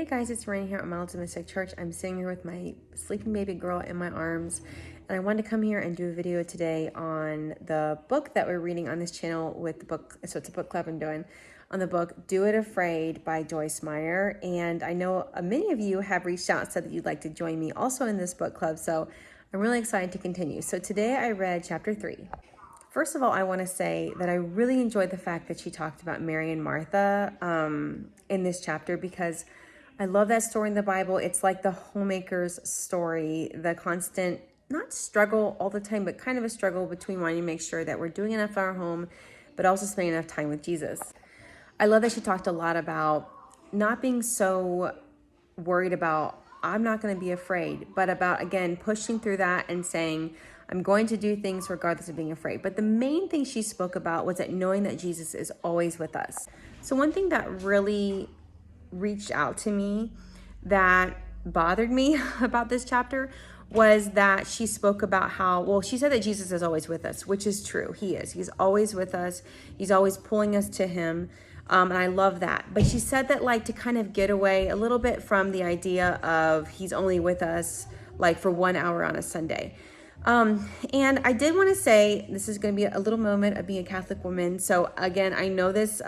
Hey guys, it's Rain here at Mount Optimistic Church. I'm sitting here with my sleeping baby girl in my arms, and I wanted to come here and do a video today on the book that we're reading on this channel with the book. So it's a book club I'm doing on the book Do It Afraid by Joyce Meyer. And I know many of you have reached out and said that you'd like to join me also in this book club. So I'm really excited to continue. So today I read chapter 3. First of all, I want to say that I really enjoyed the fact that she talked about Mary and Martha in this chapter, because I love that story in the Bible. It's like the homemaker's story, the constant, not struggle all the time, but kind of a struggle between wanting to make sure that we're doing enough in our home, but also spending enough time with Jesus. I love that she talked a lot about not being so worried about, I'm not going to be afraid, but about, again, pushing through that and saying, I'm going to do things regardless of being afraid. But the main thing she spoke about was that knowing that Jesus is always with us. So one thing that really reached out to me that bothered me about this chapter was that she spoke about how, well, she said that Jesus is always with us, which is true. He is. He's always with us. He's always pulling us to him. And I love that. But she said that, like, to kind of get away a little bit from the idea of he's only with us like for 1 hour on a Sunday. And I did want to say, this is going to be a little moment of being a Catholic woman. So again, I know this,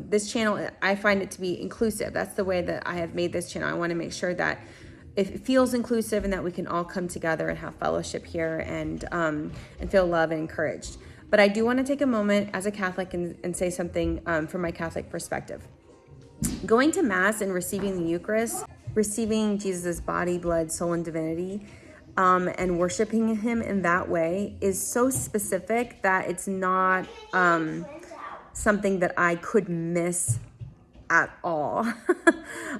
this channel, I find it to be inclusive. That's the way that I have made this channel. I want to make sure that it feels inclusive and that we can all come together and have fellowship here and feel loved and encouraged. But I do want to take a moment as a Catholic and say something from my Catholic perspective. Going to Mass and receiving the Eucharist, receiving Jesus' body, blood, soul, and divinity, and worshiping him in that way is so specific that it's not something that I could miss at all.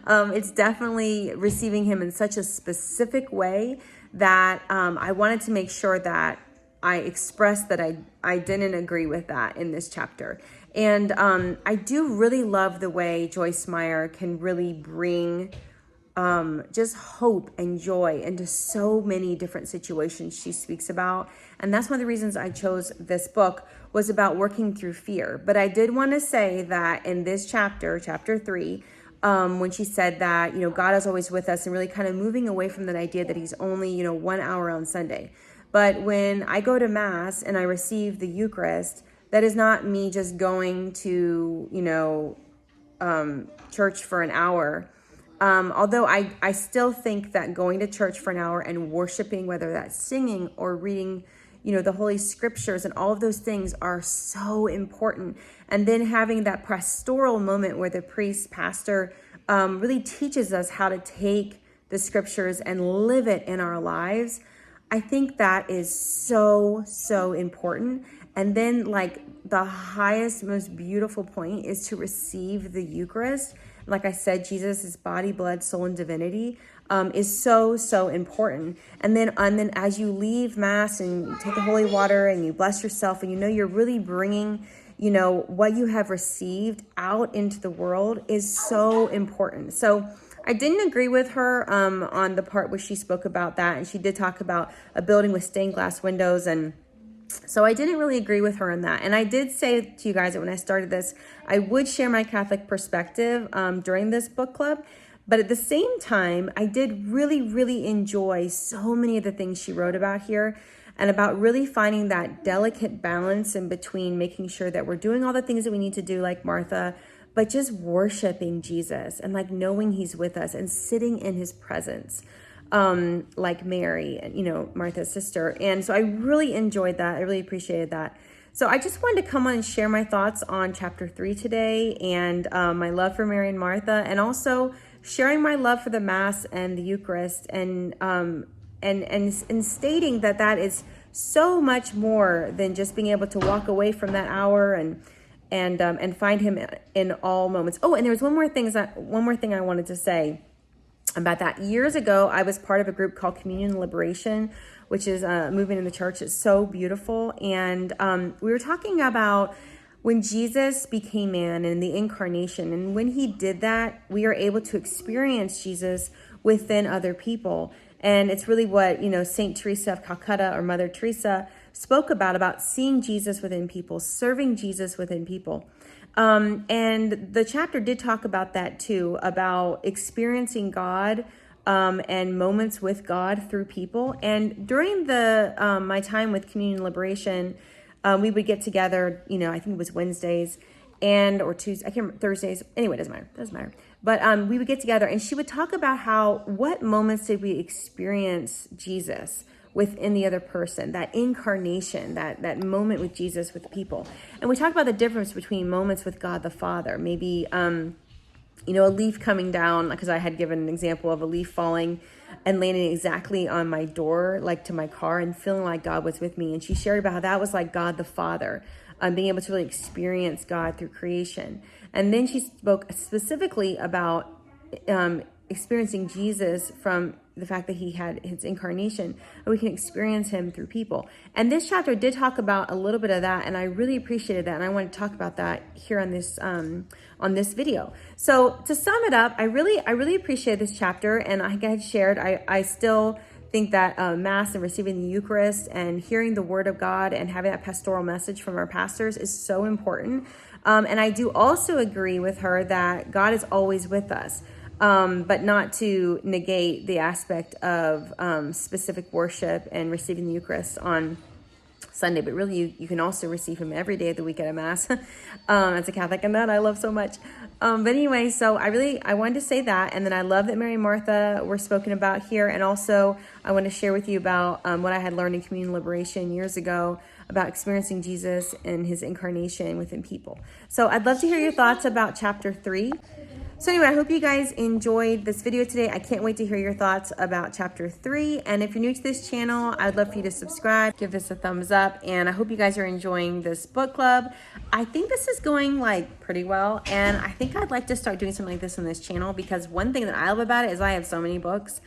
It's definitely receiving him in such a specific way that I wanted to make sure that I expressed that I didn't agree with that in this chapter. And I do really love the way Joyce Meyer can really bring just hope and joy into so many different situations she speaks about. And that's one of the reasons I chose this book, was about working through fear. But I did want to say that in this chapter, chapter 3, when she said that, you know, God is always with us, and really kind of moving away from that idea that he's only, you know, 1 hour on Sunday. But when I go to Mass and I receive the Eucharist, that is not me just going to, you know, church for an hour. Although I still think that going to church for an hour and worshiping, whether that's singing or reading, you know, the Holy Scriptures and all of those things are so important. And then having that pastoral moment where the priest, pastor, really teaches us how to take the Scriptures and live it in our lives. I think that is so, so important. And then, like, the highest, most beautiful point is to receive the Eucharist. Like I said, Jesus' body, blood, soul, and divinity is so, so important. And then as you leave Mass and you take the holy water and you bless yourself, and you know you're really bringing, you know, what you have received out into the world, is so important. So I didn't agree with her on the part where she spoke about that. And she did talk about a building with stained glass windows, and so I didn't really agree with her on that. And I did say to you guys that when I started this, I would share my Catholic perspective during this book club. But at the same time, I did really, really enjoy so many of the things she wrote about here, and about really finding that delicate balance in between making sure that we're doing all the things that we need to do, like Martha, but just worshiping Jesus and, like, knowing he's with us and sitting in his presence. Like Mary, you know, Martha's sister. And so I really enjoyed that. I really appreciated that. So I just wanted to come on and share my thoughts on chapter 3 today, and my love for Mary and Martha, and also sharing my love for the Mass and the Eucharist, and stating that that is so much more than just being able to walk away from that hour and find him in all moments. Oh, and there was one more thing I wanted to say about that. Years ago, I was part of a group called Communion Liberation, which is a movement in the church. It's so beautiful. And we were talking about when Jesus became man and the incarnation. And when he did that, we are able to experience Jesus within other people. And it's really what, you know, Saint Teresa of Calcutta, or Mother Teresa, spoke about seeing Jesus within people, serving Jesus within people. And the chapter did talk about that too, about experiencing God and moments with God through people. And during the my time with Communion Liberation, we would get together, you know, I think it was Wednesdays or Tuesdays, I can't remember, Thursdays. Anyway, it doesn't matter. But we would get together and she would talk about what moments did we experience Jesus within the other person, that incarnation, that moment with Jesus with people. And we talked about the difference between moments with God the Father, maybe, you know, a leaf coming down, because I had given an example of a leaf falling and landing exactly on my door, like to my car, and feeling like God was with me. And she shared about how that was like God the Father, being able to really experience God through creation. And then she spoke specifically about experiencing Jesus from the fact that he had his incarnation, and we can experience him through people. And this chapter did talk about a little bit of that, and I really appreciated that, and I want to talk about that here on this video. So to sum it up, I really appreciate this chapter, and like I had shared, I still think that Mass and receiving the Eucharist and hearing the Word of God and having that pastoral message from our pastors is so important. And I do also agree with her that God is always with us. But not to negate the aspect of specific worship and receiving the Eucharist on Sunday, but really you can also receive him every day of the week at a Mass as a Catholic, and that I love so much. But anyway, so I wanted to say that, and then I love that Mary and Martha were spoken about here, and also I want to share with you about what I had learned in Communion Liberation years ago about experiencing Jesus and his incarnation within people. So I'd love to hear your thoughts about chapter 3. So anyway, I hope you guys enjoyed this video today. I can't wait to hear your thoughts about chapter 3. And if you're new to this channel, I'd love for you to subscribe, give this a thumbs up, and I hope you guys are enjoying this book club. I think this is going like pretty well, and I think I'd like to start doing something like this on this channel, because one thing that I love about it is I have so many books,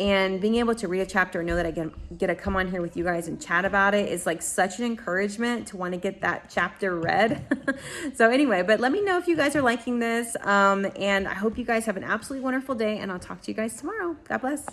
and being able to read a chapter and know that I get to come on here with you guys and chat about it is like such an encouragement to want to get that chapter read. So anyway, but let me know if you guys are liking this. And I hope you guys have an absolutely wonderful day, and I'll talk to you guys tomorrow. God bless.